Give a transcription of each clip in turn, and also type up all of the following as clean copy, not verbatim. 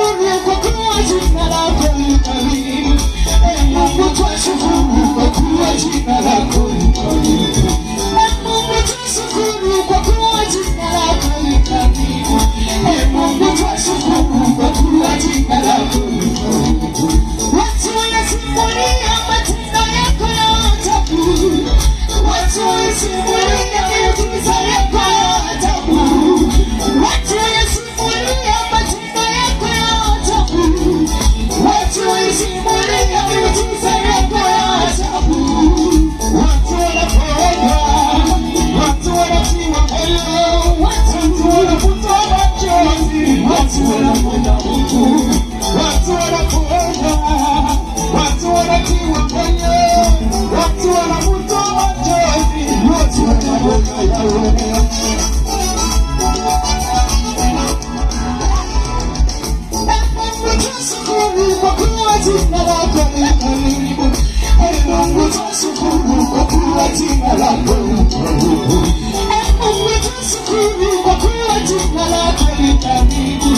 twashukuru kwa kuwa jina lako ni karimu. Mungu twashukuru kwa kuwa jina lako ni karimu. Mungu twashukuru kwa kuwa jina lako ni karimu. Mungu twashukuru kwa kuwa jina lako ni karimu. Watu wanasimulia matendo yako ya ajabu. Watu wanasimulia miujiza yako ya ajabu. Watu wanasimulia matendo yako ya ajabu. Watu wanasimulia miujiza yako ya ajabu. Watu wanapoenda, watu wanatiwa moyo, watu wanafuta machozi, watu wanakwenda huku, watu wanapoenda, watu wanatiwa moyo, watu wanafuta machozi, watu wanakwenda huku. Twashukuru kwa kuwa jina lako ni karimu. Mungu twashukuru kwa kuwa jina lako ni karimu. Mungu twashukuru kwa kuwa jina lako ni karimu.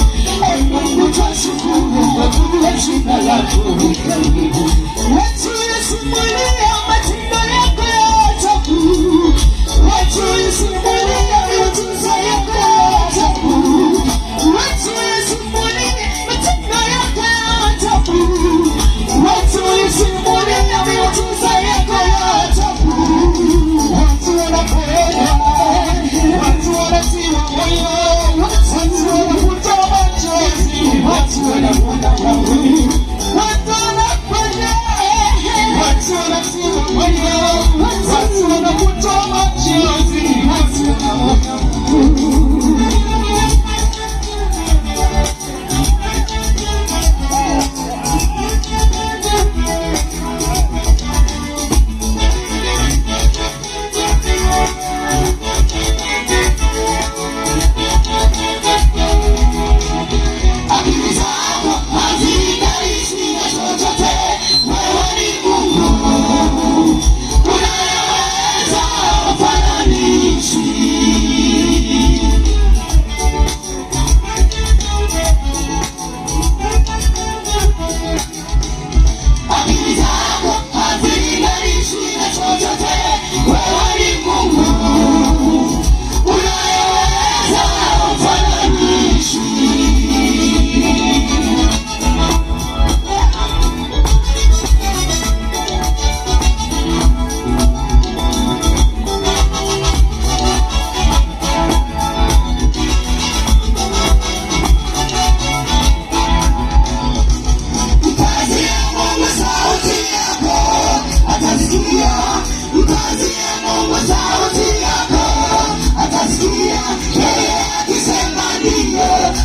Mungu twashukuru kwa kuwa jina lako ni karimu. Watu wanasimulia matendo yako ya ajabu. Watu wanasimulia miujiza yako ya ajabu. Watu wanasimulia matendo yako ya ajabu. Watu wanasimulia miujiza yako ya ajabu. Watu wanapoenda, watu wanatiwa moyo, watu wanafuta machozi, watu wanakwenda mbinguni, watu wanakwenda, watu wanatiwa moyo, watu wanafuta machozi, watu wanakwenda mbinguni.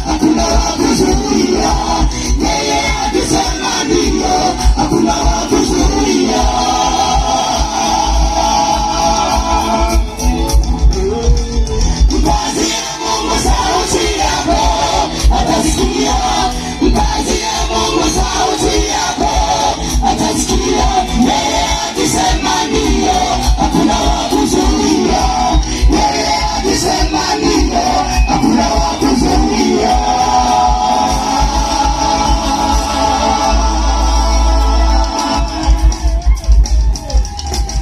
Hakuna la kuzuia.